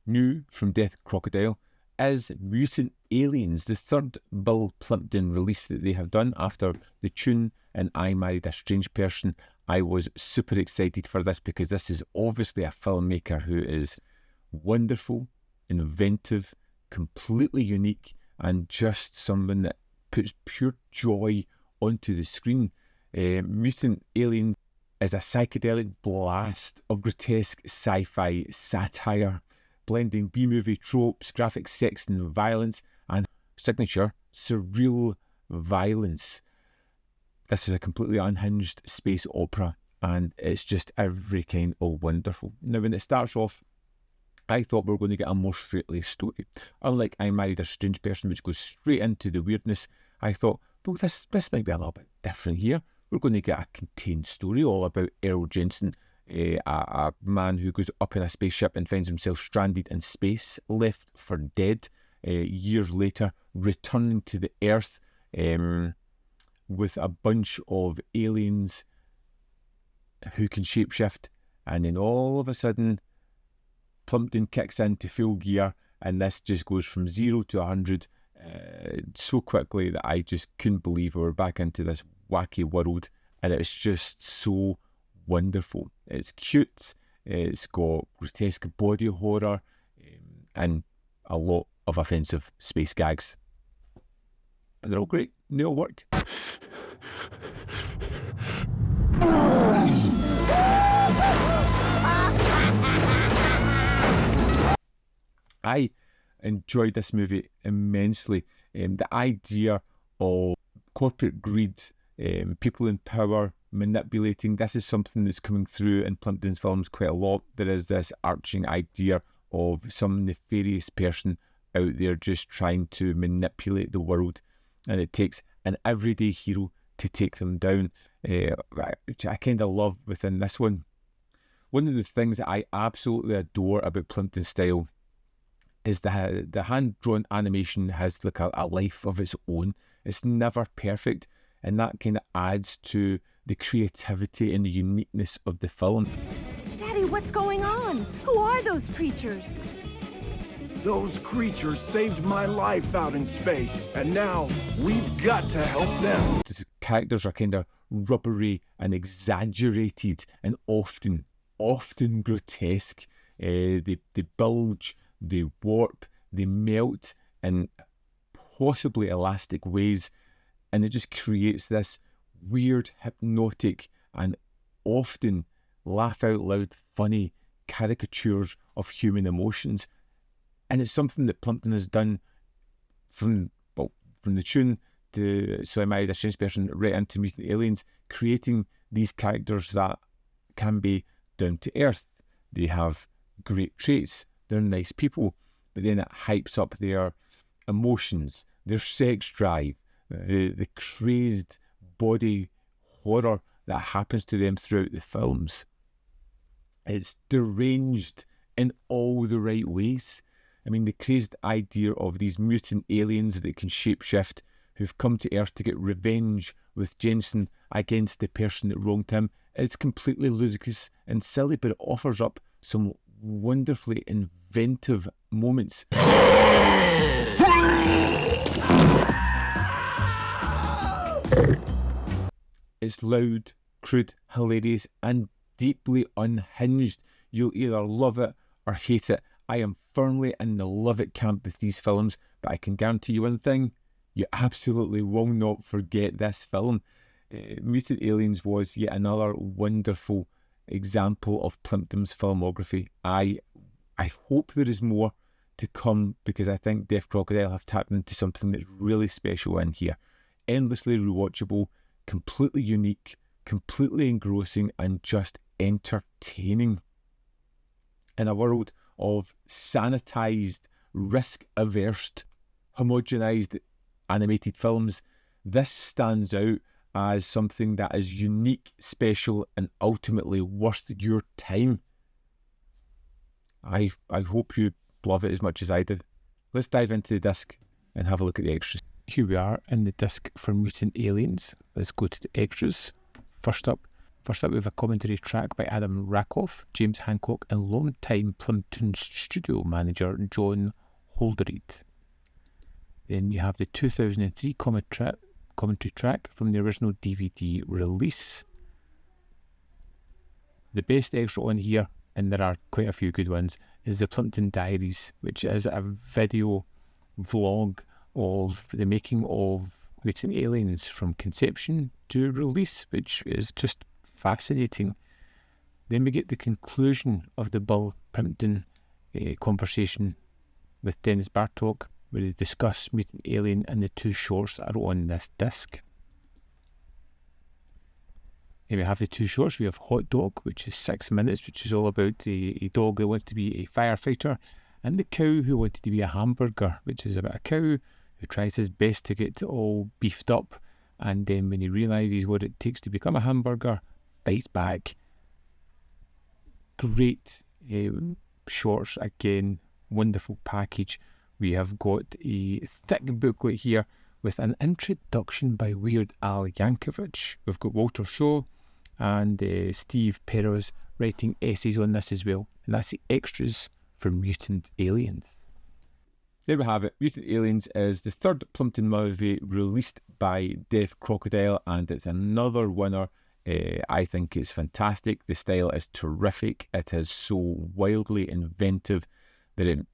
New from Deaf Crocodile is Mutant Aliens, the third Bill Plympton release that they have done after The Tune and I Married a Strange Person. I was super excited for this because this is obviously a filmmaker who is wonderful, inventive, completely unique, and just someone that puts pure joy onto the screen. Mutant Aliens is a psychedelic blast of grotesque sci-fi satire, blending B-movie tropes, graphic sex and violence, and signature surreal violence. This is a completely unhinged space opera, and it's just every kind of wonderful. Now, when it starts off, I thought we were going to get a more straight-laced story. Unlike I Married a Strange Person, which goes straight into the weirdness, I thought, well, this might be a little bit different here. We're going to get a contained story all about Earl Jensen, a man who goes up in a spaceship and finds himself stranded in space, left for dead, years later, returning to the Earth with a bunch of aliens who can shapeshift, and then all of a sudden, Plympton kicks into full gear, and this just goes from 0 to 100 so quickly that I just couldn't believe we were back into this wacky world, and it's just so wonderful. It's cute, it's got grotesque body horror, and a lot of offensive space gags. And they're all great, they all work. I enjoyed this movie immensely. The idea of corporate greed, people in power manipulating, this is something that's coming through in Plympton's films quite a lot. There is this arching idea of some nefarious person out there just trying to manipulate the world, and it takes an everyday hero to take them down, which I kind of love within this one. One of the things that I absolutely adore about Plympton's style is the hand-drawn animation has like a life of its own. It's never perfect, and that kind of adds to the creativity and the uniqueness of the film. Daddy, what's going on? Who are those creatures? Those creatures saved my life out in space, and now we've got to help them. The characters are kind of rubbery and exaggerated and often grotesque. They bulge, they warp, they melt in possibly elastic ways, and it just creates this weird, hypnotic, and often laugh out loud funny caricatures of human emotions. And it's something that Plympton has done from The Tune to So I Married a Strange Person right into Mutant Aliens, creating these characters that can be down to earth. They have great traits, they're nice people, but then it hypes up their emotions, their sex drive, the crazed body horror that happens to them throughout the films. It's deranged in all the right ways. I mean, the crazed idea of these mutant aliens that can shapeshift, who've come to Earth to get revenge with Jensen against the person that wronged him, is completely ludicrous and silly, but it offers up some wonderfully inventive moments. It's loud, crude, hilarious, and deeply unhinged. You'll either love it or hate it. I am firmly in the love it camp with these films, but I can guarantee you one thing, you absolutely will not forget this film. Mutant Aliens was yet another wonderful example of Plympton's filmography. I hope there is more to come, because I think Deaf Crocodile have tapped into something that's really special in here. Endlessly rewatchable, completely unique, completely engrossing, and just entertaining. In a world of sanitised, risk-averse, homogenised animated films, this stands out as something that is unique, special, and ultimately worth your time. I hope you love it as much as I did. Let's dive into the disc and have a look at the extras. Here we are in the disc for Mutant Aliens. Let's go to the extras. First up, First up, we have a commentary track by Adam Rakoff, James Hancock, and long-time Plympton studio manager John Holderried. Then you have the 2003 commentary track from the original DVD release. The best extra on here, and there are quite a few good ones, is the Plympton Diaries, which is a video vlog of the making of Mutant Aliens from conception to release, which is just fascinating. Then we get the conclusion of the Bill Plympton conversation with Dennis Bartok, where they discuss Mutant Alien and the two shorts that are on this disc. Then we have the two shorts. We have Hot Dog, which is 6 minutes, which is all about a dog that wants to be a firefighter, and the cow who wanted to be a hamburger, which is about a cow who tries his best to get all beefed up, and then when he realises what it takes to become a hamburger, fights back. Great shorts again, wonderful package. We have got a thick booklet here with an introduction by Weird Al Yankovic. We've got Walter Shaw and Steve Perros writing essays on this as well, and that's the extras for Mutant Aliens. There we have it. Mutant Aliens is the third Plympton movie released by Deaf Crocodile, and it's another winner. I think it's fantastic. The style is terrific. It is so wildly inventive that it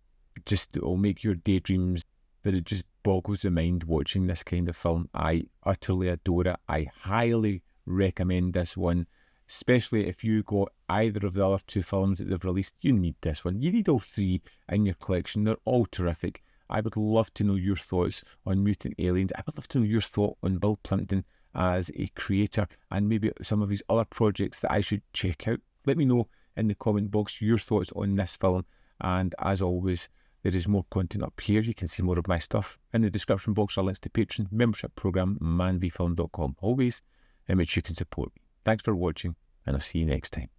will make your daydreams, that it just boggles the mind watching this kind of film. I utterly adore it. I highly recommend this one, especially if you got either of the other two films that they've released. You need this one. You need all three in your collection. They're all terrific. I would love to know your thoughts on Mutant Aliens. I would love to know your thought on Bill Plympton as a creator, and maybe some of his other projects that I should check out. Let me know in the comment box your thoughts on this film, and as always, there is more content up here. You can see more of my stuff. In the description box are links to Patreon, membership program, manvfilm.com, always, in which you can support me. Thanks for watching, and I'll see you next time.